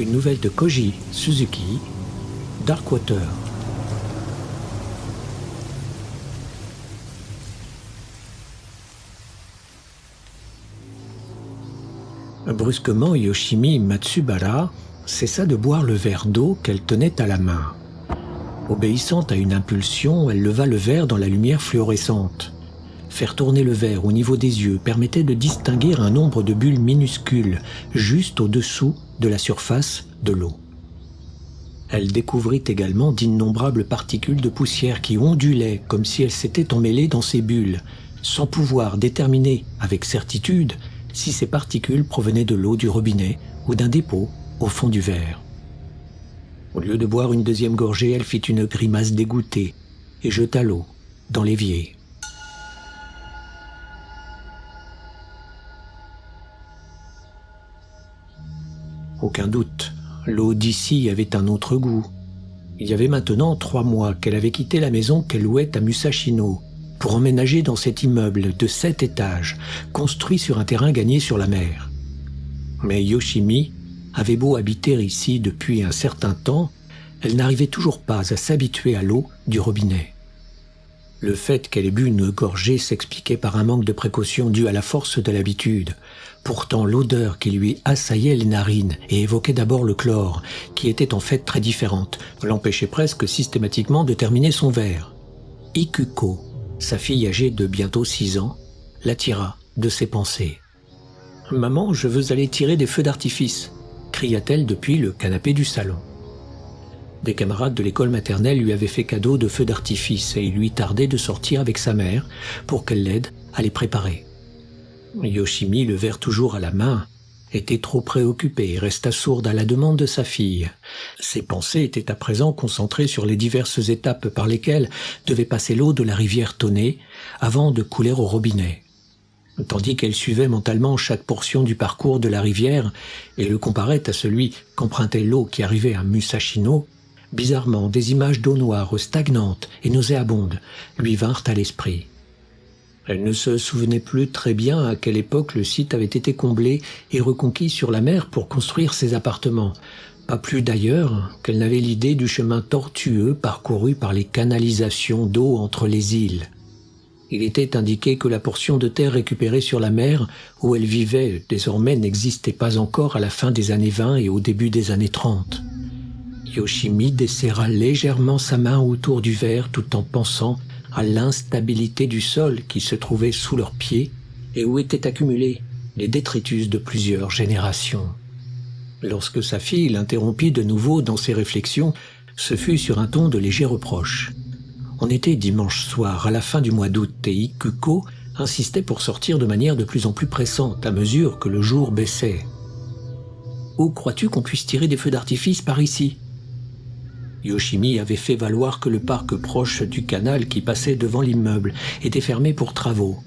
Une nouvelle de Koji Suzuki, Darkwater. Brusquement, Yoshimi Matsubara cessa de boire le verre d'eau qu'elle tenait à la main. Obéissant à une impulsion, elle leva le verre dans la lumière fluorescente. Faire tourner le verre au niveau des yeux permettait de distinguer un nombre de bulles minuscules, juste au-dessous de la surface de l'eau. Elle découvrit également d'innombrables particules de poussière qui ondulaient comme si elles s'étaient emmêlées dans ces bulles, sans pouvoir déterminer avec certitude si ces particules provenaient de l'eau du robinet ou d'un dépôt au fond du verre. Au lieu de boire une deuxième gorgée, elle fit une grimace dégoûtée et jeta l'eau dans l'évier. Aucun doute, l'eau d'ici avait un autre goût. Il y avait maintenant 3 mois qu'elle avait quitté la maison qu'elle louait à Musashino pour emménager dans cet immeuble de 7 étages, construit sur un terrain gagné sur la mer. Mais Yoshimi avait beau habiter ici depuis un certain temps, elle n'arrivait toujours pas à s'habituer à l'eau du robinet. Le fait qu'elle ait bu une gorgée s'expliquait par un manque de précaution dû à la force de l'habitude. Pourtant, l'odeur qui lui assaillait les narines et évoquait d'abord le chlore, qui était en fait très différente, l'empêchait presque systématiquement de terminer son verre. Ikuko, sa fille âgée de bientôt 6 ans, l'attira de ses pensées. « Maman, je veux aller tirer des feux d'artifice !» cria-t-elle depuis le canapé du salon. Des camarades de l'école maternelle lui avaient fait cadeau de feux d'artifice et il lui tardait de sortir avec sa mère pour qu'elle l'aide à les préparer. Yoshimi, le verre toujours à la main, était trop préoccupée et resta sourde à la demande de sa fille. Ses pensées étaient à présent concentrées sur les diverses étapes par lesquelles devait passer l'eau de la rivière Tonné avant de couler au robinet. Tandis qu'elle suivait mentalement chaque portion du parcours de la rivière et le comparait à celui qu'empruntait l'eau qui arrivait à Musashino, bizarrement, des images d'eau noire, stagnantes et nauséabondes lui vinrent à l'esprit. Elle ne se souvenait plus très bien à quelle époque le site avait été comblé et reconquis sur la mer pour construire ses appartements. Pas plus d'ailleurs qu'elle n'avait l'idée du chemin tortueux parcouru par les canalisations d'eau entre les îles. Il était indiqué que la portion de terre récupérée sur la mer, où elle vivait désormais, n'existait pas encore à la fin des années 20 et au début des années 30. Yoshimi desserra légèrement sa main autour du verre tout en pensant à l'instabilité du sol qui se trouvait sous leurs pieds et où étaient accumulés les détritus de plusieurs générations. Lorsque sa fille l'interrompit de nouveau dans ses réflexions, ce fut sur un ton de léger reproche. On était dimanche soir, à la fin du mois d'août, et Ikuko insistait pour sortir de manière de plus en plus pressante à mesure que le jour baissait. « Où crois-tu qu'on puisse tirer des feux d'artifice par ici ?» Yoshimi avait fait valoir que le parc proche du canal qui passait devant l'immeuble était fermé pour travaux.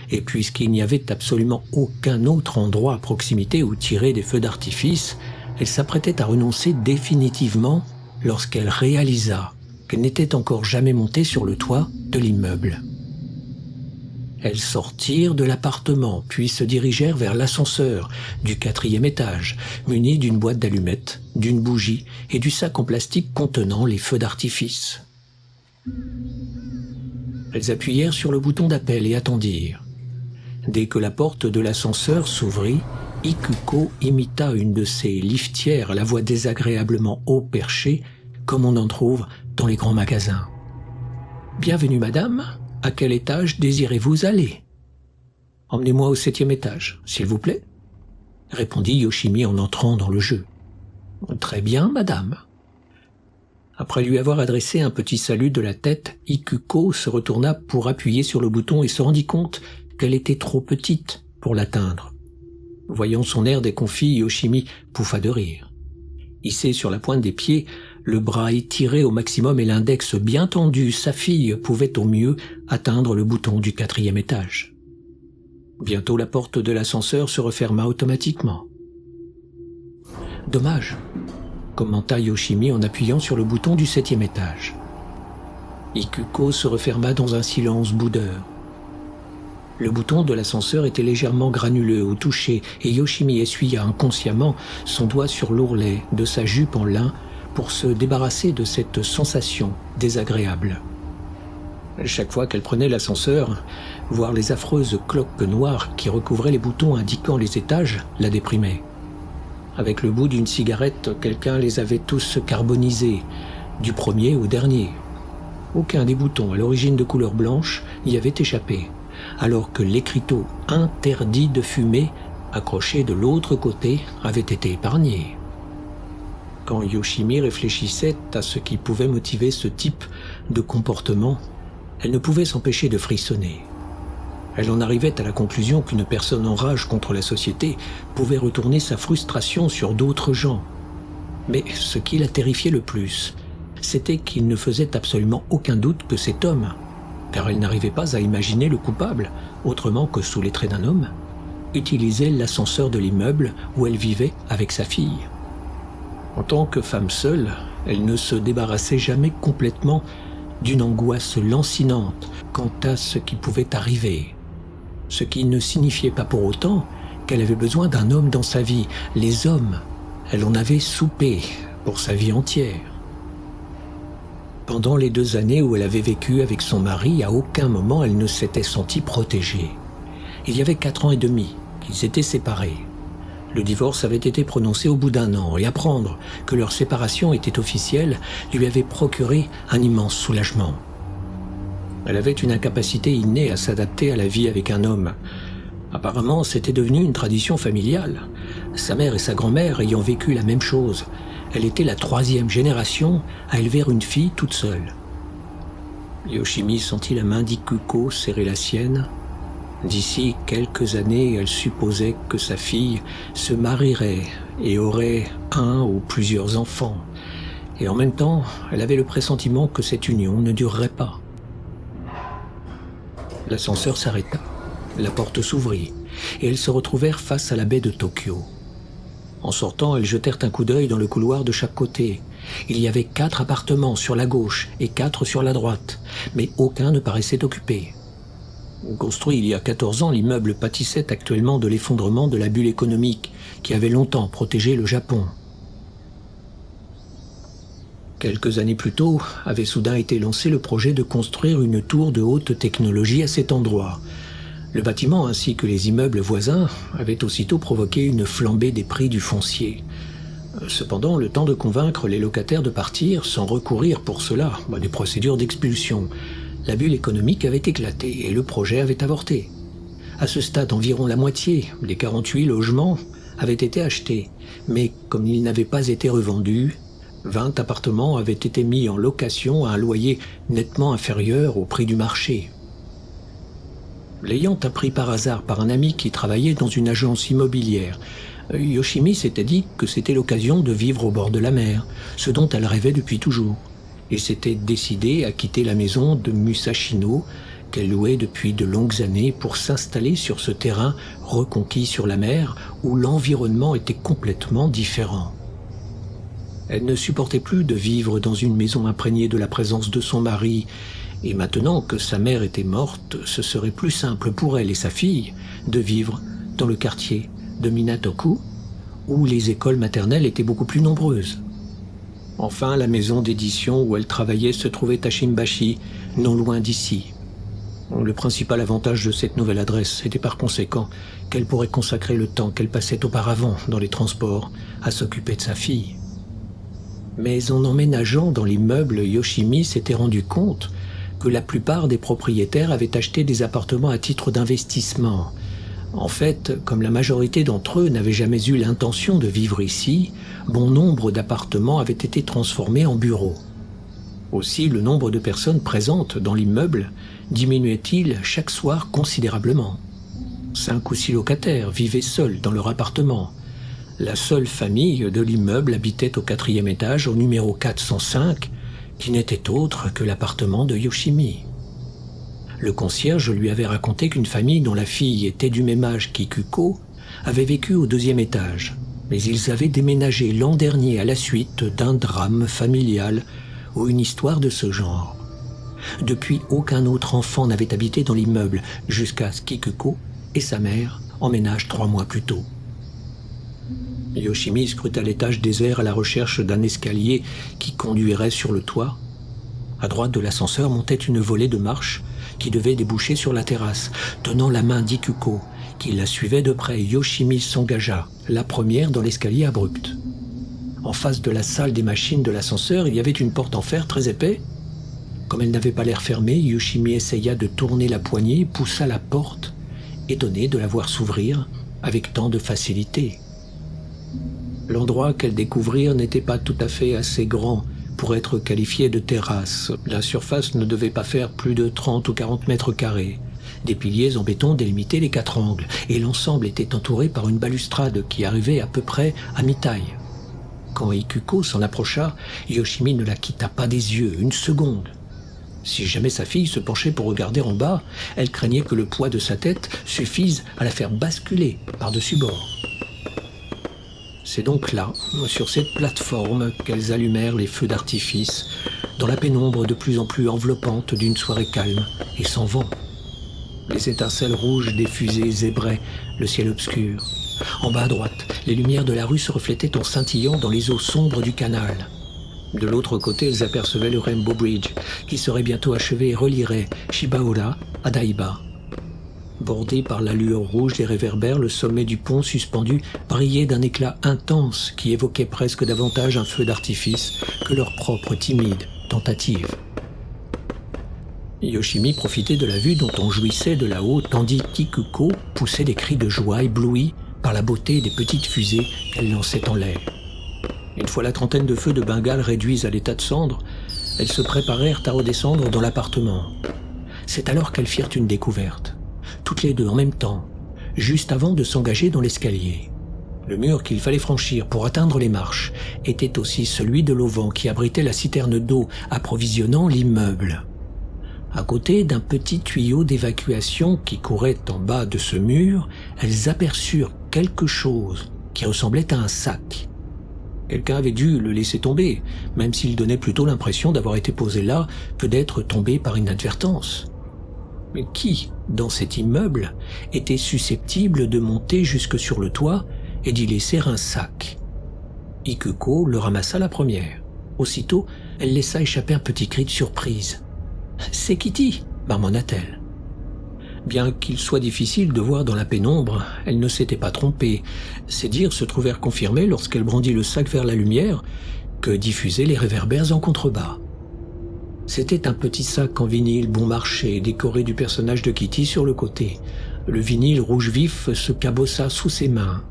Et puisqu'il n'y avait absolument aucun autre endroit à proximité où tirer des feux d'artifice, elle s'apprêtait à renoncer définitivement lorsqu'elle réalisa qu'elle n'était encore jamais montée sur le toit de l'immeuble. Elles sortirent de l'appartement, puis se dirigèrent vers l'ascenseur du 4e étage, muni d'une boîte d'allumettes, d'une bougie et du sac en plastique contenant les feux d'artifice. Elles appuyèrent sur le bouton d'appel et attendirent. Dès que la porte de l'ascenseur s'ouvrit, Ikuko imita une de ces liftières à la voix désagréablement haut perchée, comme on en trouve dans les grands magasins. « Bienvenue, madame. À quel étage désirez-vous aller ?»« Emmenez-moi au 7e étage, s'il vous plaît, » répondit Yoshimi en entrant dans le jeu. « Très bien, madame. » Après lui avoir adressé un petit salut de la tête, Ikuko se retourna pour appuyer sur le bouton et se rendit compte qu'elle était trop petite pour l'atteindre. Voyant son air déconfit, Yoshimi pouffa de rire. Hissée sur la pointe des pieds, le bras étiré au maximum et l'index bien tendu, sa fille pouvait au mieux atteindre le bouton du 4e étage. Bientôt la porte de l'ascenseur se referma automatiquement. « Dommage », commenta Yoshimi en appuyant sur le bouton du 7e étage. Ikuko se referma dans un silence boudeur. Le bouton de l'ascenseur était légèrement granuleux au toucher et Yoshimi essuya inconsciemment son doigt sur l'ourlet de sa jupe en lin pour se débarrasser de cette sensation désagréable. Chaque fois qu'elle prenait l'ascenseur, voir les affreuses cloques noires qui recouvraient les boutons indiquant les étages la déprimait. Avec le bout d'une cigarette, quelqu'un les avait tous carbonisés, du premier au dernier. Aucun des boutons à l'origine de couleur blanche n'y avait échappé, alors que l'écriteau « Interdit de fumer » accroché de l'autre côté avait été épargné. Quand Yoshimi réfléchissait à ce qui pouvait motiver ce type de comportement, elle ne pouvait s'empêcher de frissonner. Elle en arrivait à la conclusion qu'une personne en rage contre la société pouvait retourner sa frustration sur d'autres gens. Mais ce qui la terrifiait le plus, c'était qu'il ne faisait absolument aucun doute que cet homme, car elle n'arrivait pas à imaginer le coupable, autrement que sous les traits d'un homme, utilisait l'ascenseur de l'immeuble où elle vivait avec sa fille. En tant que femme seule, elle ne se débarrassait jamais complètement d'une angoisse lancinante quant à ce qui pouvait arriver. Ce qui ne signifiait pas pour autant qu'elle avait besoin d'un homme dans sa vie. Les hommes, elle en avait soupé pour sa vie entière. Pendant les 2 années où elle avait vécu avec son mari, à aucun moment elle ne s'était sentie protégée. Il y avait 4 ans et demi qu'ils étaient séparés. Le divorce avait été prononcé au bout d'1 an et apprendre que leur séparation était officielle lui avait procuré un immense soulagement. Elle avait une incapacité innée à s'adapter à la vie avec un homme. Apparemment, c'était devenu une tradition familiale. Sa mère et sa grand-mère ayant vécu la même chose, elle était la 3e génération à élever une fille toute seule. Yoshimi sentit la main d'Ikuko serrer la sienne. D'ici quelques années, elle supposait que sa fille se marierait et aurait un ou plusieurs enfants. Et en même temps, elle avait le pressentiment que cette union ne durerait pas. L'ascenseur s'arrêta, la porte s'ouvrit, et elles se retrouvèrent face à la baie de Tokyo. En sortant, elles jetèrent un coup d'œil dans le couloir de chaque côté. Il y avait 4 appartements sur la gauche et 4 sur la droite, mais aucun ne paraissait occupé. Construit il y a 14 ans, l'immeuble pâtissait actuellement de l'effondrement de la bulle économique qui avait longtemps protégé le Japon. Quelques années plus tôt, avait soudain été lancé le projet de construire une tour de haute technologie à cet endroit. Le bâtiment ainsi que les immeubles voisins avaient aussitôt provoqué une flambée des prix du foncier. Cependant, le temps de convaincre les locataires de partir sans recourir pour cela à des procédures d'expulsion, la bulle économique avait éclaté et le projet avait avorté. À ce stade, environ la moitié des 48 logements avaient été achetés, mais comme ils n'avaient pas été revendus, 20 appartements avaient été mis en location à un loyer nettement inférieur au prix du marché. L'ayant appris par hasard par un ami qui travaillait dans une agence immobilière, Yoshimi s'était dit que c'était l'occasion de vivre au bord de la mer, ce dont elle rêvait depuis toujours, et s'était décidée à quitter la maison de Musashino qu'elle louait depuis de longues années pour s'installer sur ce terrain reconquis sur la mer où l'environnement était complètement différent. Elle ne supportait plus de vivre dans une maison imprégnée de la présence de son mari, et maintenant que sa mère était morte, ce serait plus simple pour elle et sa fille de vivre dans le quartier de Minatoku, où les écoles maternelles étaient beaucoup plus nombreuses. Enfin, la maison d'édition où elle travaillait se trouvait à Shimbashi, non loin d'ici. Le principal avantage de cette nouvelle adresse était par conséquent qu'elle pourrait consacrer le temps qu'elle passait auparavant dans les transports à s'occuper de sa fille. Mais en emménageant dans l'immeuble, Yoshimi s'était rendu compte que la plupart des propriétaires avaient acheté des appartements à titre d'investissement. En fait, comme la majorité d'entre eux n'avaient jamais eu l'intention de vivre ici, bon nombre d'appartements avaient été transformés en bureaux. Aussi, le nombre de personnes présentes dans l'immeuble diminuait-il chaque soir considérablement. 5 ou 6 locataires vivaient seuls dans leur appartement. La seule famille de l'immeuble habitait au 4e étage, au numéro 405, qui n'était autre que l'appartement de Yoshimi. Le concierge lui avait raconté qu'une famille dont la fille était du même âge qu'Ikuko avait vécu au 2e étage, mais ils avaient déménagé l'an dernier à la suite d'un drame familial ou une histoire de ce genre. Depuis, aucun autre enfant n'avait habité dans l'immeuble jusqu'à ce qu'Ikuko et sa mère emménagent 3 mois plus tôt. Yoshimi scruta l'étage désert à la recherche d'un escalier qui conduirait sur le toit. À droite de l'ascenseur montait une volée de marches qui devait déboucher sur la terrasse. Tenant la main d'Ikuko, qui la suivait de près, Yoshimi s'engagea, la première dans l'escalier abrupt. En face de la salle des machines de l'ascenseur, il y avait une porte en fer très épais. Comme elle n'avait pas l'air fermée, Yoshimi essaya de tourner la poignée, poussa la porte, étonné de la voir s'ouvrir avec tant de facilité. L'endroit qu'elle découvrit n'était pas tout à fait assez grand pour être qualifié de terrasse. La surface ne devait pas faire plus de 30 ou 40 mètres carrés. Des piliers en béton délimitaient les 4 angles, et l'ensemble était entouré par une balustrade qui arrivait à peu près à mi-taille. Quand Ikuko s'en approcha, Yoshimi ne la quitta pas des yeux une seconde. Si jamais sa fille se penchait pour regarder en bas, elle craignait que le poids de sa tête suffise à la faire basculer par-dessus bord. C'est donc là, sur cette plateforme, qu'elles allumèrent les feux d'artifice, dans la pénombre de plus en plus enveloppante d'une soirée calme et sans vent. Les étincelles rouges des fusées zébraient le ciel obscur. En bas à droite, les lumières de la rue se reflétaient en scintillant dans les eaux sombres du canal. De l'autre côté, elles apercevaient le Rainbow Bridge, qui serait bientôt achevé et relierait Shibaura à Daiba. Bordé par la lueur rouge des réverbères, le sommet du pont suspendu brillait d'un éclat intense qui évoquait presque davantage un feu d'artifice que leur propre timide tentative. Yoshimi profitait de la vue dont on jouissait de là-haut, tandis qu'Ikuko poussait des cris de joie éblouis par la beauté des petites fusées qu'elle lançait en l'air. Une fois la trentaine de feux de Bengale réduits à l'état de cendres, elles se préparèrent à redescendre dans l'appartement. C'est alors qu'elles firent une découverte, toutes les deux en même temps, juste avant de s'engager dans l'escalier. Le mur qu'il fallait franchir pour atteindre les marches était aussi celui de l'auvent qui abritait la citerne d'eau approvisionnant l'immeuble. À côté d'un petit tuyau d'évacuation qui courait en bas de ce mur, elles aperçurent quelque chose qui ressemblait à un sac. Quelqu'un avait dû le laisser tomber, même s'il donnait plutôt l'impression d'avoir été posé là que d'être tombé par inadvertance. Mais qui, dans cet immeuble, était susceptible de monter jusque sur le toit et d'y laisser un sac? Ikuko le ramassa la première. Aussitôt, elle laissa échapper un petit cri de surprise. « C'est Kitty !» marmonna-t-elle. Bien qu'il soit difficile de voir dans la pénombre, elle ne s'était pas trompée. Ses dires se trouvèrent confirmés lorsqu'elle brandit le sac vers la lumière que diffusaient les réverbères en contrebas. C'était un petit sac en vinyle bon marché, décoré du personnage de Kitty sur le côté. Le vinyle rouge vif se cabossa sous ses mains.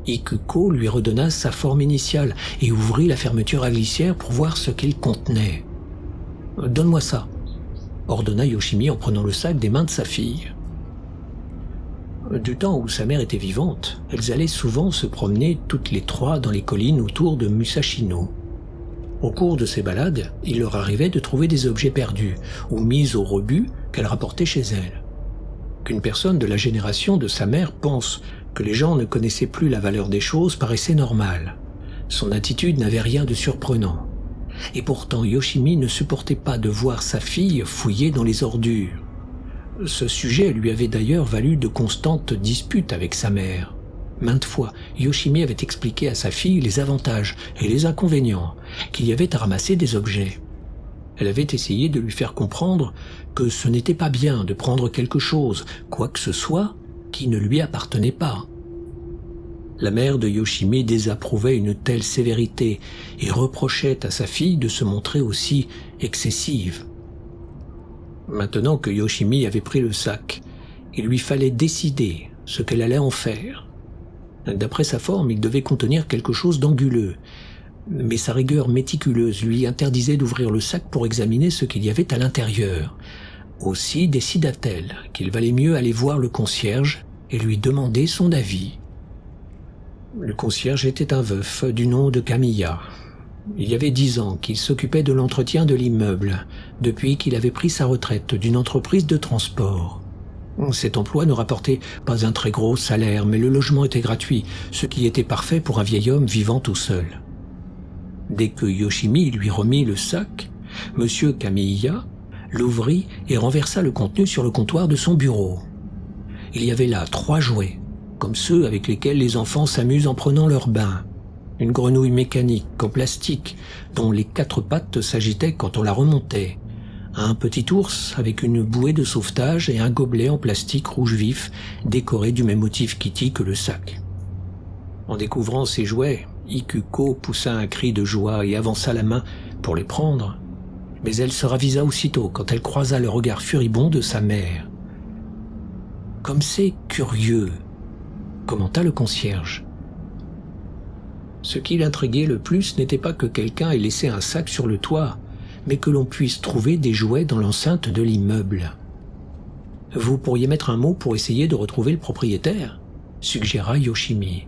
Ikuko lui redonna sa forme initiale et ouvrit la fermeture à glissière pour voir ce qu'il contenait. « Donne-moi ça », ordonna Yoshimi en prenant le sac des mains de sa fille. Du temps où sa mère était vivante, elles allaient souvent se promener toutes les 3 dans les collines autour de Musashino. Au cours de ces balades, il leur arrivait de trouver des objets perdus ou mis au rebut qu'elles rapportaient chez elles. Qu'une personne de la génération de sa mère pense que les gens ne connaissaient plus la valeur des choses paraissait normal. Son attitude n'avait rien de surprenant. Et pourtant, Yoshimi ne supportait pas de voir sa fille fouiller dans les ordures. Ce sujet lui avait d'ailleurs valu de constantes disputes avec sa mère. Maintes fois, Yoshimi avait expliqué à sa fille les avantages et les inconvénients qu'il y avait à ramasser des objets. Elle avait essayé de lui faire comprendre que ce n'était pas bien de prendre quelque chose, quoi que ce soit, qui ne lui appartenait pas. La mère de Yoshimi désapprouvait une telle sévérité et reprochait à sa fille de se montrer aussi excessive. Maintenant que Yoshimi avait pris le sac, il lui fallait décider ce qu'elle allait en faire. D'après sa forme, il devait contenir quelque chose d'anguleux, mais sa rigueur méticuleuse lui interdisait d'ouvrir le sac pour examiner ce qu'il y avait à l'intérieur. Aussi décida-t-elle qu'il valait mieux aller voir le concierge et lui demander son avis. Le concierge était un veuf du nom de Kamiya. Il y avait 10 ans qu'il s'occupait de l'entretien de l'immeuble, depuis qu'il avait pris sa retraite d'une entreprise de transport. Cet emploi ne rapportait pas un très gros salaire, mais le logement était gratuit, ce qui était parfait pour un vieil homme vivant tout seul. Dès que Yoshimi lui remit le sac, M. Kamiya l'ouvrit et renversa le contenu sur le comptoir de son bureau. Il y avait là 3 jouets, comme ceux avec lesquels les enfants s'amusent en prenant leur bain. Une grenouille mécanique en plastique dont les 4 pattes s'agitaient quand on la remontait. Un petit ours avec une bouée de sauvetage et un gobelet en plastique rouge vif décoré du même motif Kitty que le sac. En découvrant ces jouets, Ikuko poussa un cri de joie et avança la main pour les prendre. Mais elle se ravisa aussitôt quand elle croisa le regard furibond de sa mère. « Comme c'est curieux !» commenta le concierge. Ce qui l'intriguait le plus n'était pas que quelqu'un ait laissé un sac sur le toit, mais que l'on puisse trouver des jouets dans l'enceinte de l'immeuble. « Vous pourriez mettre un mot pour essayer de retrouver le propriétaire ?» suggéra Yoshimi.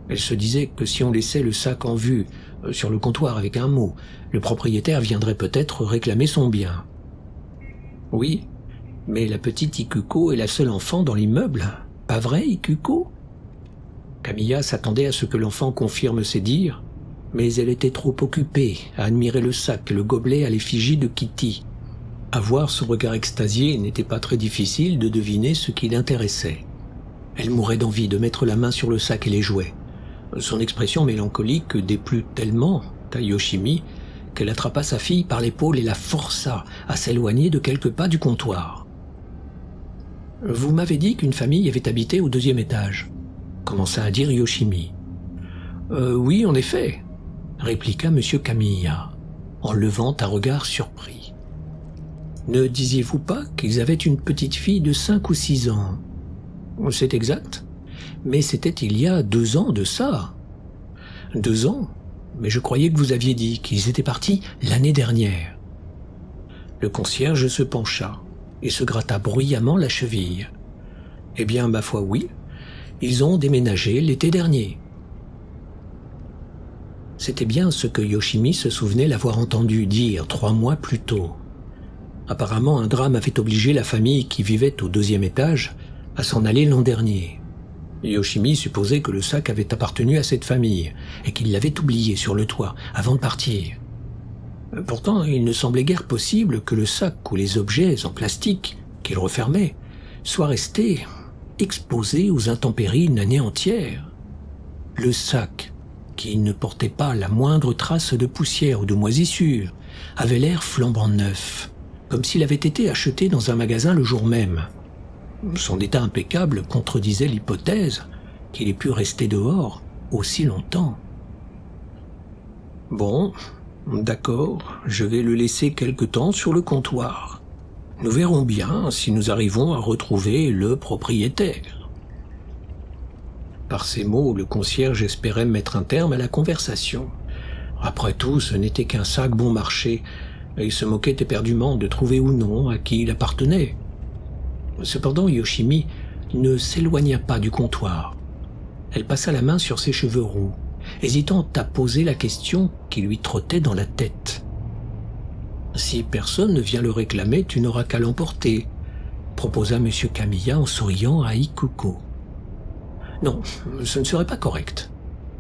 Elle se disait que si on laissait le sac en vue sur le comptoir avec un mot, le propriétaire viendrait peut-être réclamer son bien. Oui, mais la petite Ikuko est la seule enfant dans l'immeuble. Pas vrai, Ikuko? Camilla s'attendait à ce que l'enfant confirme ses dires, mais elle était trop occupée à admirer le sac et le gobelet à l'effigie de Kitty. À voir son regard extasié, il n'était pas très difficile de deviner ce qui l'intéressait. Elle mourait d'envie de mettre la main sur le sac et les jouets. Son expression mélancolique déplut tellement à Yoshimi qu'elle attrapa sa fille par l'épaule et la força à s'éloigner de quelques pas du comptoir. « Vous m'avez dit qu'une famille avait habité au 2e étage », commença à dire Yoshimi. « Oui, en effet », répliqua M. Kamiya, en levant un regard surpris. « Ne disiez-vous pas qu'ils avaient une petite fille de 5 ou 6 ans ?»« C'est exact. Mais c'était il y a 2 ans de ça. » « 2 ans? Mais je croyais que vous aviez dit qu'ils étaient partis l'année dernière. » Le concierge se pencha et se gratta bruyamment la cheville. « Eh bien, ma foi, oui. Ils ont déménagé l'été dernier. » C'était bien ce que Yoshimi se souvenait l'avoir entendu dire 3 mois plus tôt. Apparemment, un drame avait obligé la famille qui vivait au 2e étage à s'en aller l'an dernier. Yoshimi supposait que le sac avait appartenu à cette famille et qu'il l'avait oublié sur le toit avant de partir. Pourtant, il ne semblait guère possible que le sac ou les objets en plastique qu'il refermait soient restés exposés aux intempéries une année entière. Le sac, qui ne portait pas la moindre trace de poussière ou de moisissure, avait l'air flambant neuf, comme s'il avait été acheté dans un magasin le jour même. Son état impeccable contredisait l'hypothèse qu'il ait pu rester dehors aussi longtemps. Bon, d'accord, je vais le laisser quelque temps sur le comptoir. Nous verrons bien si nous arrivons à retrouver le propriétaire. Par ces mots, le concierge espérait mettre un terme à la conversation. Après tout, ce n'était qu'un sac bon marché, et il se moquait éperdument de trouver ou non à qui il appartenait. Cependant, Yoshimi ne s'éloigna pas du comptoir. Elle passa la main sur ses cheveux roux, hésitant à poser la question qui lui trottait dans la tête. « Si personne ne vient le réclamer, tu n'auras qu'à l'emporter », proposa M. Kamiya en souriant à Ikuko. « Non, ce ne serait pas correct »,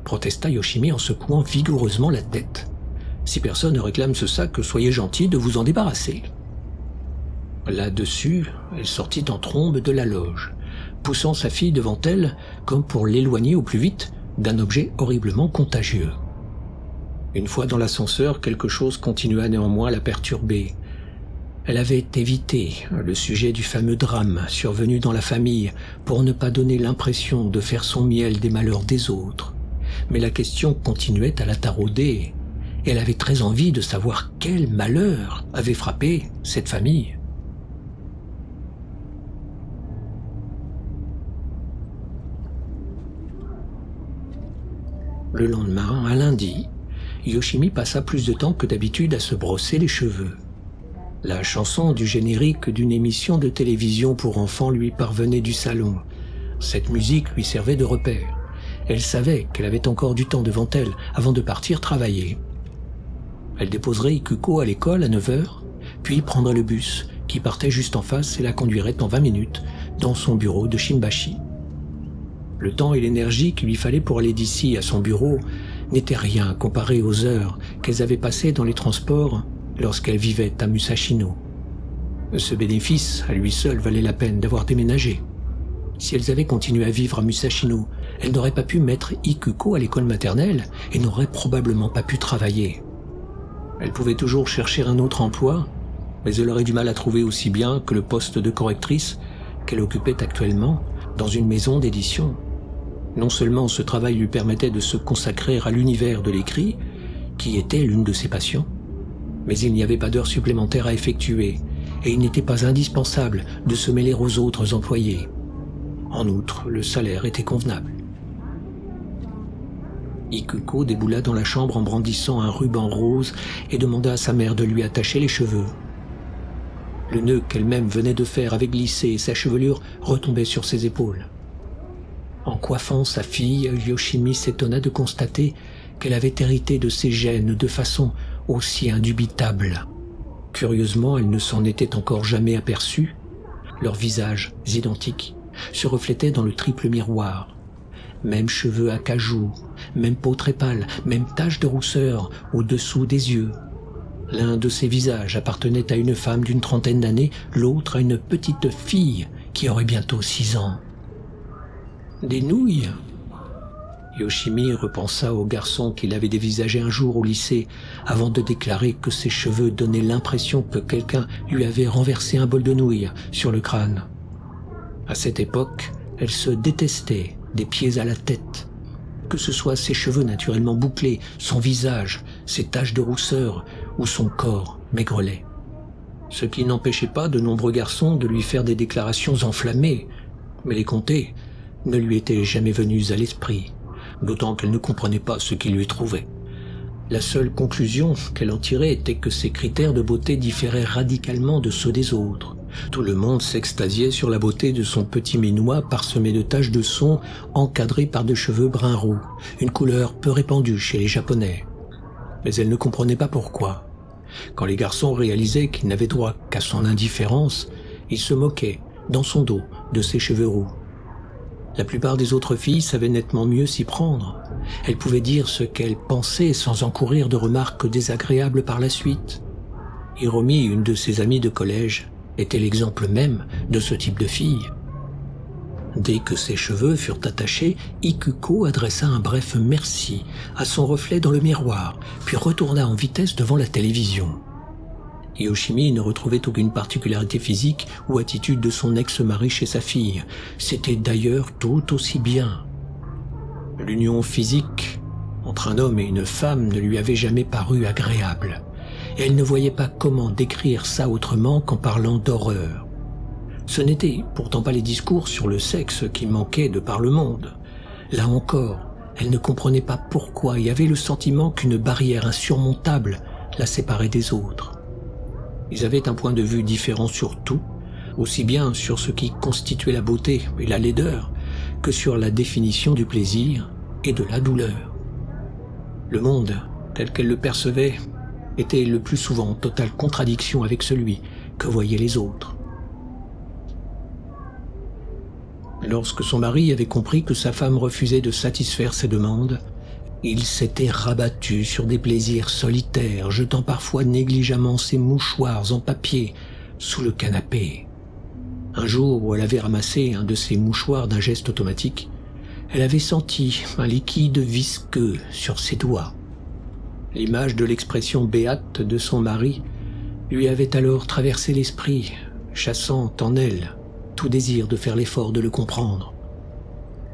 protesta Yoshimi en secouant vigoureusement la tête. « Si personne ne réclame ce sac, soyez gentil de vous en débarrasser. » Là-dessus, elle sortit en trombe de la loge, poussant sa fille devant elle comme pour l'éloigner au plus vite d'un objet horriblement contagieux. Une fois dans l'ascenseur, quelque chose continua néanmoins à la perturber. Elle avait évité le sujet du fameux drame survenu dans la famille pour ne pas donner l'impression de faire son miel des malheurs des autres. Mais la question continuait à la tarauder, et elle avait très envie de savoir quel malheur avait frappé cette famille. Le lendemain, un lundi, Yoshimi passa plus de temps que d'habitude à se brosser les cheveux. La chanson du générique d'une émission de télévision pour enfants lui parvenait du salon. Cette musique lui servait de repère. Elle savait qu'elle avait encore du temps devant elle avant de partir travailler. Elle déposerait Ikuko à l'école à 9 h, puis prendrait le bus qui partait juste en face et la conduirait en 20 minutes dans son bureau de Shimbashi. Le temps et l'énergie qu'il lui fallait pour aller d'ici à son bureau n'étaient rien comparé aux heures qu'elles avaient passées dans les transports lorsqu'elles vivaient à Musashino. Ce bénéfice, à lui seul, valait la peine d'avoir déménagé. Si elles avaient continué à vivre à Musashino, elles n'auraient pas pu mettre Ikuko à l'école maternelle et n'auraient probablement pas pu travailler. Elle pouvait toujours chercher un autre emploi, mais elle aurait du mal à trouver aussi bien que le poste de correctrice qu'elle occupait actuellement dans une maison d'édition. Non seulement ce travail lui permettait de se consacrer à l'univers de l'écrit, qui était l'une de ses passions, mais il n'y avait pas d'heures supplémentaires à effectuer, et il n'était pas indispensable de se mêler aux autres employés. En outre, le salaire était convenable. Ikuko déboula dans la chambre en brandissant un ruban rose et demanda à sa mère de lui attacher les cheveux. Le nœud qu'elle-même venait de faire avait glissé et sa chevelure retombait sur ses épaules. En coiffant sa fille, Yoshimi s'étonna de constater qu'elle avait hérité de ses gènes de façon aussi indubitable. Curieusement, elle ne s'en était encore jamais aperçue. Leurs visages identiques se reflétaient dans le triple miroir. Même cheveux à cajou, même peau très pâle, même tache de rousseur au-dessous des yeux. L'un de ces visages appartenait à une femme d'une trentaine d'années, l'autre à une petite fille qui aurait bientôt 6 ans. Des nouilles ? Yoshimi repensa au garçon qu'il avait dévisagé un jour au lycée avant de déclarer que ses cheveux donnaient l'impression que quelqu'un lui avait renversé un bol de nouilles sur le crâne. À cette époque, elle se détestait des pieds à la tête. Que ce soit ses cheveux naturellement bouclés, son visage, ses taches de rousseur ou son corps maigrelet. Ce qui n'empêchait pas de nombreux garçons de lui faire des déclarations enflammées, mais les compter ne lui étaient jamais venus à l'esprit, d'autant qu'elle ne comprenait pas ce qu'il lui trouvait. La seule conclusion qu'elle en tirait était que ses critères de beauté différaient radicalement de ceux des autres. Tout le monde s'extasiait sur la beauté de son petit minois parsemé de taches de son encadrées par de cheveux brun roux, une couleur peu répandue chez les Japonais. Mais elle ne comprenait pas pourquoi. Quand les garçons réalisaient qu'ils n'avaient droit qu'à son indifférence, ils se moquaient, dans son dos, de ses cheveux roux. La plupart des autres filles savaient nettement mieux s'y prendre. Elles pouvaient dire ce qu'elles pensaient sans encourir de remarques désagréables par la suite. Hiromi, une de ses amies de collège, était l'exemple même de ce type de fille. Dès que ses cheveux furent attachés, Ikuko adressa un bref merci à son reflet dans le miroir, puis retourna en vitesse devant la télévision. Yoshimi ne retrouvait aucune particularité physique ou attitude de son ex-mari chez sa fille. C'était d'ailleurs tout aussi bien. L'union physique entre un homme et une femme ne lui avait jamais paru agréable, et elle ne voyait pas comment décrire ça autrement qu'en parlant d'horreur. Ce n'étaient pourtant pas les discours sur le sexe qui manquaient de par le monde. Là encore, elle ne comprenait pas pourquoi et avait le sentiment qu'une barrière insurmontable la séparait des autres. Ils avaient un point de vue différent sur tout, aussi bien sur ce qui constituait la beauté et la laideur que sur la définition du plaisir et de la douleur. Le monde, tel qu'elle le percevait, était le plus souvent en totale contradiction avec celui que voyaient les autres. Lorsque son mari avait compris que sa femme refusait de satisfaire ses demandes, il s'était rabattu sur des plaisirs solitaires, jetant parfois négligemment ses mouchoirs en papier sous le canapé. Un jour où elle avait ramassé un de ses mouchoirs d'un geste automatique, elle avait senti un liquide visqueux sur ses doigts. L'image de l'expression béate de son mari lui avait alors traversé l'esprit, chassant en elle tout désir de faire l'effort de le comprendre.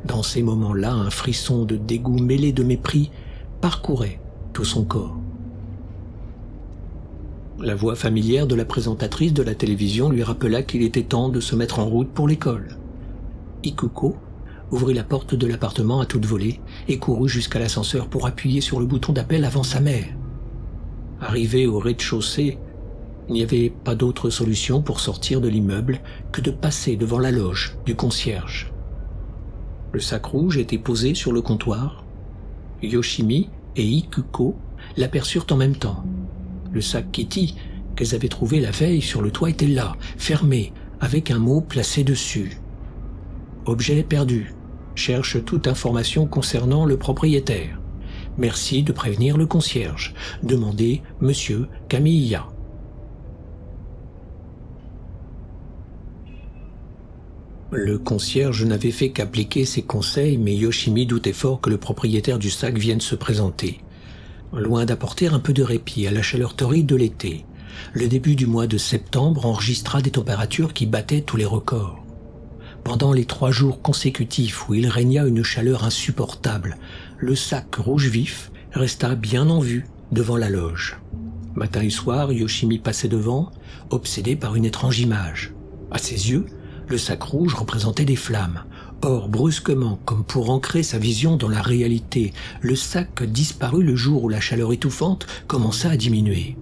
Dans ces moments-là, un frisson de dégoût mêlé de mépris parcourait tout son corps. La voix familière de la présentatrice de la télévision lui rappela qu'il était temps de se mettre en route pour l'école. Ikuko ouvrit la porte de l'appartement à toute volée et courut jusqu'à l'ascenseur pour appuyer sur le bouton d'appel avant sa mère. Arrivée au rez-de-chaussée, il n'y avait pas d'autre solution pour sortir de l'immeuble que de passer devant la loge du concierge. Le sac rouge était posé sur le comptoir. Yoshimi et Ikuko l'aperçurent en même temps. Le sac Kitty qu'elles avaient trouvé la veille sur le toit était là, fermé, avec un mot placé dessus. Objet perdu. Cherche toute information concernant le propriétaire. Merci de prévenir le concierge. Demandez Monsieur Kamiya. Le concierge n'avait fait qu'appliquer ses conseils, mais Yoshimi doutait fort que le propriétaire du sac vienne se présenter. Loin d'apporter un peu de répit à la chaleur torride de l'été, le début du mois de septembre enregistra des températures qui battaient tous les records. Pendant les 3 jours consécutifs où il régna une chaleur insupportable, le sac rouge vif resta bien en vue devant la loge. Matin et soir, Yoshimi passait devant, obsédé par une étrange image. À ses yeux, le sac rouge représentait des flammes. Or, brusquement, comme pour ancrer sa vision dans la réalité, le sac disparut le jour où la chaleur étouffante commença à diminuer.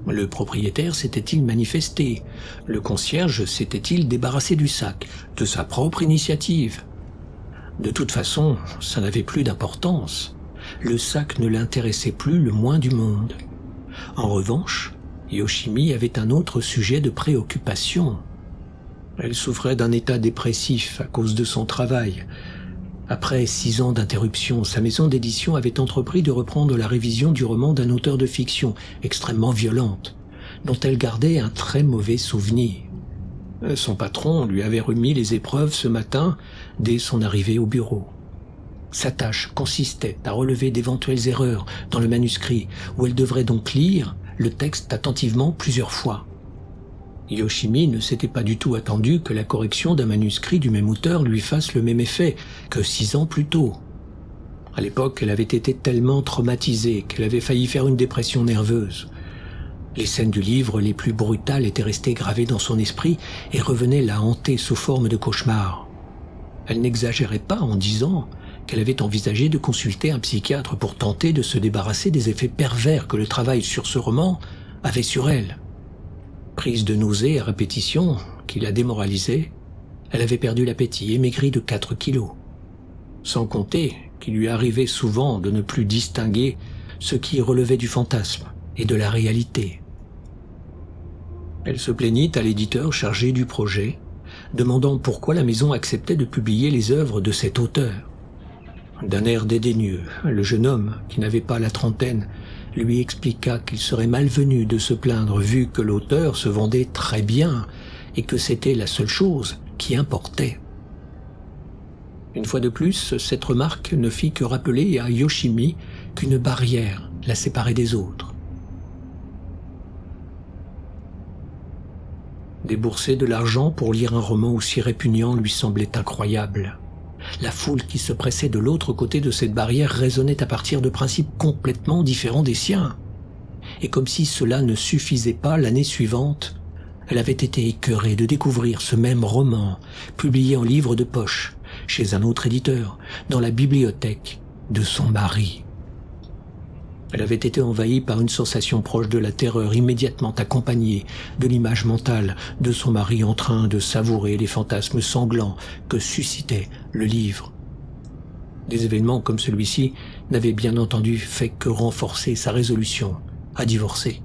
Le propriétaire s'était-il manifesté? Le concierge s'était-il débarrassé du sac, de sa propre initiative? De toute façon, ça n'avait plus d'importance. Le sac ne l'intéressait plus le moins du monde. En revanche, Yoshimi avait un autre sujet de préoccupation. Elle souffrait d'un état dépressif à cause de son travail. Après 6 ans d'interruption, sa maison d'édition avait entrepris de reprendre la révision du roman d'un auteur de fiction extrêmement violente, dont elle gardait un très mauvais souvenir. Son patron lui avait remis les épreuves ce matin dès son arrivée au bureau. Sa tâche consistait à relever d'éventuelles erreurs dans le manuscrit, où elle devrait donc lire le texte attentivement plusieurs fois. Yoshimi ne s'était pas du tout attendu que la correction d'un manuscrit du même auteur lui fasse le même effet que 6 ans plus tôt. À l'époque, elle avait été tellement traumatisée qu'elle avait failli faire une dépression nerveuse. Les scènes du livre les plus brutales étaient restées gravées dans son esprit et revenaient la hanter sous forme de cauchemar. Elle n'exagérait pas en disant qu'elle avait envisagé de consulter un psychiatre pour tenter de se débarrasser des effets pervers que le travail sur ce roman avait sur elle. Prise de nausées à répétition, qui la démoralisait, elle avait perdu l'appétit et maigri de 4 kilos. Sans compter qu'il lui arrivait souvent de ne plus distinguer ce qui relevait du fantasme et de la réalité. Elle se plaignit à l'éditeur chargé du projet, demandant pourquoi la maison acceptait de publier les œuvres de cet auteur. D'un air dédaigneux, le jeune homme, qui n'avait pas la trentaine, lui expliqua qu'il serait malvenu de se plaindre vu que l'auteur se vendait très bien et que c'était la seule chose qui importait. Une fois de plus, cette remarque ne fit que rappeler à Yoshimi qu'une barrière la séparait des autres. Débourser de l'argent pour lire un roman aussi répugnant lui semblait incroyable. La foule qui se pressait de l'autre côté de cette barrière raisonnait à partir de principes complètement différents des siens. Et comme si cela ne suffisait pas, l'année suivante, elle avait été écœurée de découvrir ce même roman, publié en livre de poche, chez un autre éditeur, dans la bibliothèque de son mari. Elle avait été envahie par une sensation proche de la terreur, immédiatement accompagnée de l'image mentale de son mari en train de savourer les fantasmes sanglants que suscitait le livre. Des événements comme celui-ci n'avaient bien entendu fait que renforcer sa résolution à divorcer.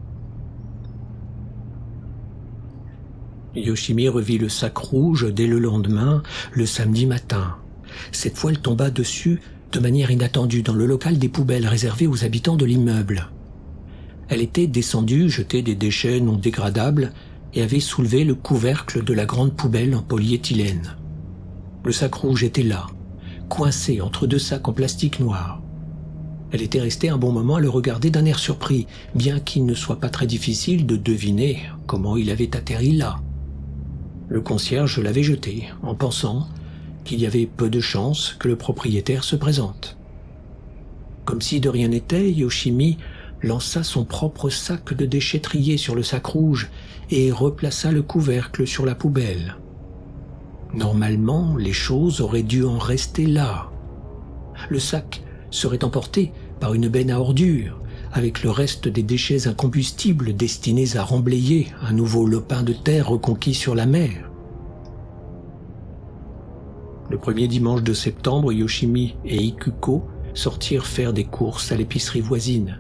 Yoshimi revit le sac rouge dès le lendemain, le samedi matin. Cette fois, elle tomba dessus de manière inattendue dans le local des poubelles réservé aux habitants de l'immeuble. Elle était descendue jeter des déchets non dégradables et avait soulevé le couvercle de la grande poubelle en polyéthylène. Le sac rouge était là, coincé entre 2 sacs en plastique noir. Elle était restée un bon moment à le regarder d'un air surpris, bien qu'il ne soit pas très difficile de deviner comment il avait atterri là. Le concierge l'avait jeté, en pensant qu'il y avait peu de chances que le propriétaire se présente. Comme si de rien n'était, Yoshimi lança son propre sac de déchetterie sur le sac rouge et replaça le couvercle sur la poubelle. Normalement, les choses auraient dû en rester là. Le sac serait emporté par une benne à ordures, avec le reste des déchets incombustibles destinés à remblayer un nouveau lopin de terre reconquis sur la mer. Le premier dimanche de septembre, Yoshimi et Ikuko sortirent faire des courses à l'épicerie voisine.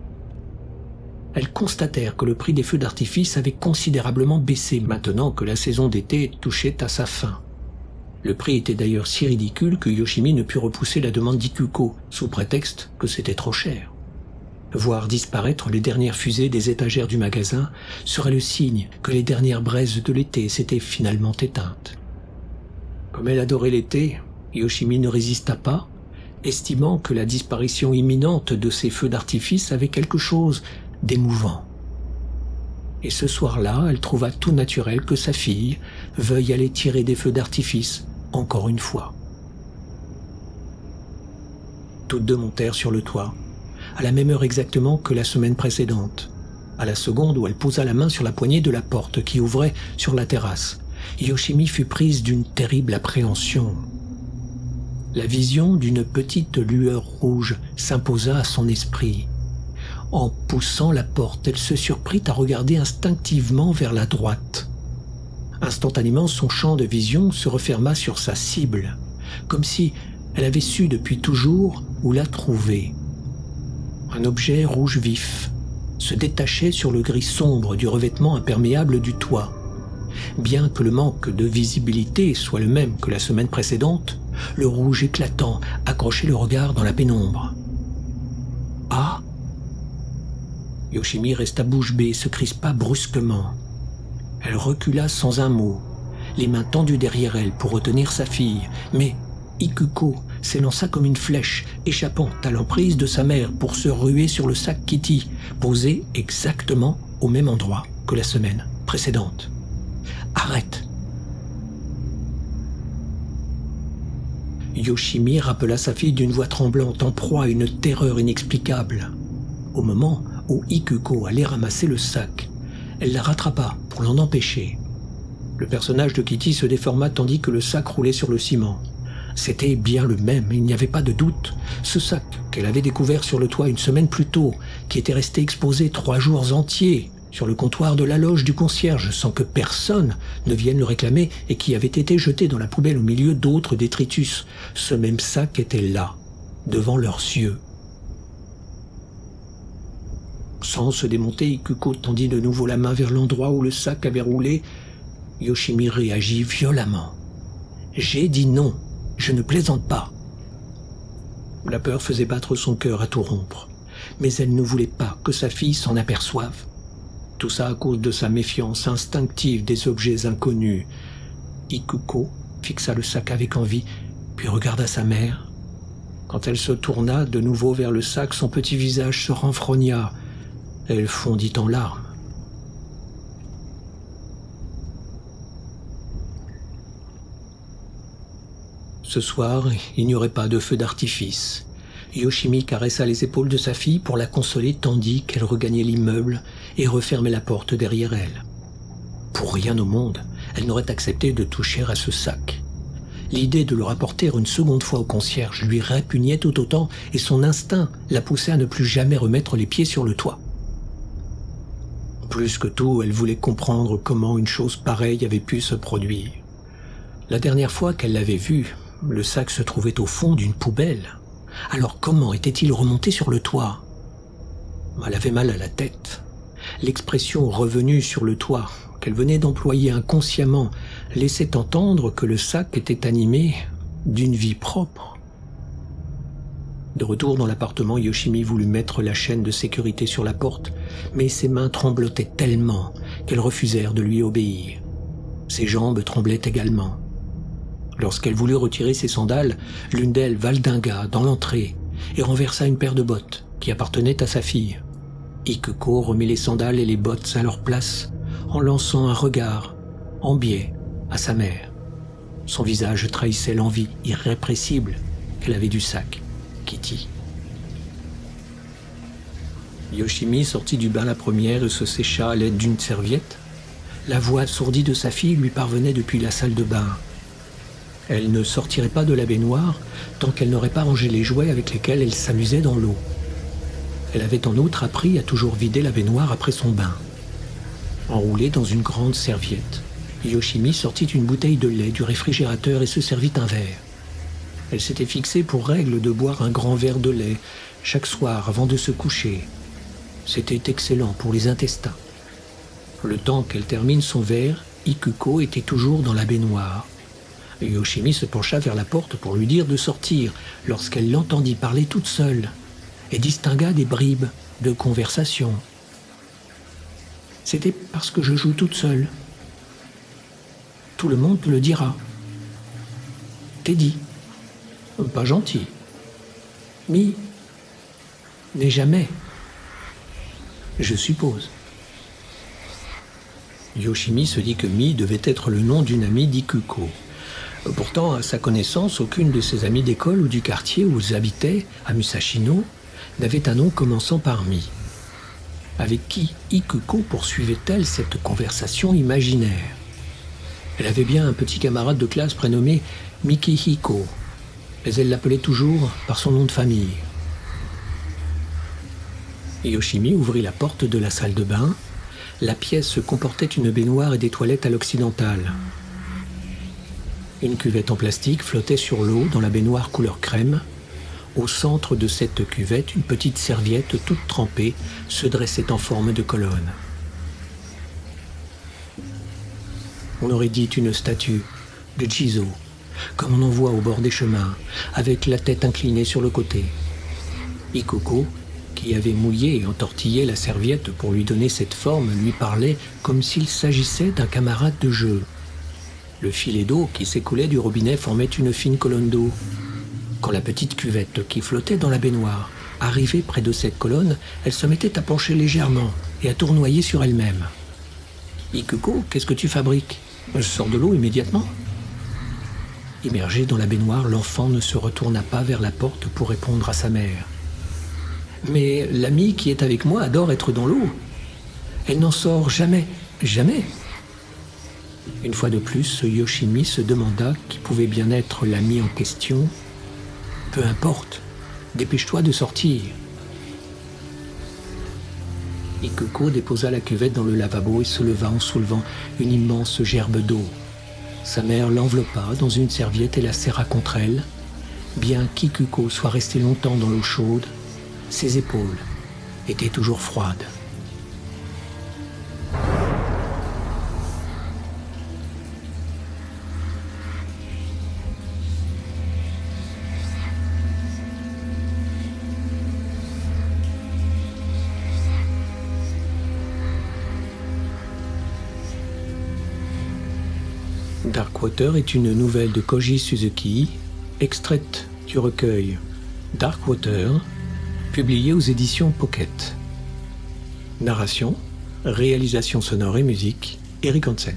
Elles constatèrent que le prix des feux d'artifice avait considérablement baissé maintenant que la saison d'été touchait à sa fin. Le prix était d'ailleurs si ridicule que Yoshimi ne put repousser la demande d'Ikuko, sous prétexte que c'était trop cher. Voir disparaître les dernières fusées des étagères du magasin serait le signe que les dernières braises de l'été s'étaient finalement éteintes. Comme elle adorait l'été, Yoshimi ne résista pas, estimant que la disparition imminente de ces feux d'artifice avait quelque chose d'émouvant. Et ce soir-là, elle trouva tout naturel que sa fille veuille aller tirer des feux d'artifice encore une fois. Toutes deux montèrent sur le toit, à la même heure exactement que la semaine précédente. À la seconde où elle posa la main sur la poignée de la porte qui ouvrait sur la terrasse, Yoshimi fut prise d'une terrible appréhension. La vision d'une petite lueur rouge s'imposa à son esprit. En poussant la porte, elle se surprit à regarder instinctivement vers la droite. Instantanément, son champ de vision se referma sur sa cible, comme si elle avait su depuis toujours où la trouver. Un objet rouge vif se détachait sur le gris sombre du revêtement imperméable du toit. Bien que le manque de visibilité soit le même que la semaine précédente, le rouge éclatant accrochait le regard dans la pénombre. « Ah !» Yoshimi resta bouche bée et se crispa brusquement. Elle recula sans un mot, les mains tendues derrière elle pour retenir sa fille, mais Ikuko s'élança comme une flèche, échappant à l'emprise de sa mère pour se ruer sur le sac Kitty, posé exactement au même endroit que la semaine précédente. « Arrête !» Yoshimi rappela sa fille d'une voix tremblante, en proie à une terreur inexplicable. Au moment où Ikuko allait ramasser le sac, elle la rattrapa pour l'en empêcher. Le personnage de Kitty se déforma tandis que le sac roulait sur le ciment. C'était bien le même, il n'y avait pas de doute. Ce sac qu'elle avait découvert sur le toit une semaine plus tôt, qui était resté exposé 3 jours entiers sur le comptoir de la loge du concierge sans que personne ne vienne le réclamer et qui avait été jeté dans la poubelle au milieu d'autres détritus. Ce même sac était là, devant leurs yeux. Sans se démonter, Ikuko tendit de nouveau la main vers l'endroit où le sac avait roulé. Yoshimi réagit violemment. « J'ai dit non, je ne plaisante pas. » La peur faisait battre son cœur à tout rompre, mais elle ne voulait pas que sa fille s'en aperçoive. Tout ça à cause de sa méfiance instinctive des objets inconnus. Ikuko fixa le sac avec envie, puis regarda sa mère. Quand elle se tourna de nouveau vers le sac, son petit visage se renfrogna. Elle fondit en larmes. Ce soir, il n'y aurait pas de feu d'artifice. Yoshimi caressa les épaules de sa fille pour la consoler tandis qu'elle regagnait l'immeuble et refermait la porte derrière elle. Pour rien au monde, elle n'aurait accepté de toucher à ce sac. L'idée de le rapporter une seconde fois au concierge lui répugnait tout autant et son instinct la poussait à ne plus jamais remettre les pieds sur le toit. Plus que tout, elle voulait comprendre comment une chose pareille avait pu se produire. La dernière fois qu'elle l'avait vu, le sac se trouvait au fond d'une poubelle. Alors comment était-il remonté sur le toit? Elle avait mal à la tête. L'expression revenue sur le toit, qu'elle venait d'employer inconsciemment, laissait entendre que le sac était animé d'une vie propre. De retour dans l'appartement, Yoshimi voulut mettre la chaîne de sécurité sur la porte, mais ses mains tremblotaient tellement qu'elles refusèrent de lui obéir. Ses jambes tremblaient également. Lorsqu'elle voulut retirer ses sandales, l'une d'elles valdingua dans l'entrée et renversa une paire de bottes qui appartenaient à sa fille. Ikuko remit les sandales et les bottes à leur place en lançant un regard en biais à sa mère. Son visage trahissait l'envie irrépressible qu'elle avait du sac, Kitty. Yoshimi sortit du bain la première et se sécha à l'aide d'une serviette. La voix assourdie de sa fille lui parvenait depuis la salle de bain. Elle ne sortirait pas de la baignoire tant qu'elle n'aurait pas rangé les jouets avec lesquels elle s'amusait dans l'eau. Elle avait en outre appris à toujours vider la baignoire après son bain. Enroulée dans une grande serviette, Yoshimi sortit une bouteille de lait du réfrigérateur et se servit un verre. Elle s'était fixée pour règle de boire un grand verre de lait chaque soir avant de se coucher. C'était excellent pour les intestins. Le temps qu'elle termine son verre, Ikuko était toujours dans la baignoire. Yoshimi se pencha vers la porte pour lui dire de sortir lorsqu'elle l'entendit parler toute seule et distingua des bribes de conversation. « C'était parce que je joue toute seule. Tout le monde te le dira. Teddy. Pas gentil. Mi n'est jamais. Je suppose. Yoshimi se dit que Mi devait être le nom d'une amie d'Ikuko. Pourtant, à sa connaissance, aucune de ses amies d'école ou du quartier où ils habitaient, à Musashino, n'avait un nom commençant par Mi. Avec qui Ikuko poursuivait-elle cette conversation imaginaire? Elle avait bien un petit camarade de classe prénommé Mikihiko, mais elle l'appelait toujours par son nom de famille. Yoshimi ouvrit la porte de la salle de bain. La pièce comportait une baignoire et des toilettes à l'occidentale. Une cuvette en plastique flottait sur l'eau dans la baignoire couleur crème. Au centre de cette cuvette, une petite serviette toute trempée se dressait en forme de colonne. On aurait dit une statue de Jizo, comme on en voit au bord des chemins, avec la tête inclinée sur le côté. Ikuko, qui avait mouillé et entortillé la serviette pour lui donner cette forme, lui parlait comme s'il s'agissait d'un camarade de jeu. Le filet d'eau qui s'écoulait du robinet formait une fine colonne d'eau. Quand la petite cuvette qui flottait dans la baignoire arrivait près de cette colonne, elle se mettait à pencher légèrement et à tournoyer sur elle-même. « Ikuko, qu'est-ce que tu fabriques ? Je sors de l'eau immédiatement. » Immergé dans la baignoire, l'enfant ne se retourna pas vers la porte pour répondre à sa mère. « Mais l'amie qui est avec moi adore être dans l'eau. Elle n'en sort jamais, jamais. » Une fois de plus, Yoshimi se demanda qui pouvait bien être l'ami en question. « Peu importe, dépêche-toi de sortir. » Ikuko déposa la cuvette dans le lavabo et se leva en soulevant une immense gerbe d'eau. Sa mère l'enveloppa dans une serviette et la serra contre elle. Bien qu'Ikuko soit resté longtemps dans l'eau chaude, ses épaules étaient toujours froides. Darkwater est une nouvelle de Koji Suzuki, extraite du recueil Darkwater, publié aux éditions Pocket. Narration, réalisation sonore et musique, Eric Hansen.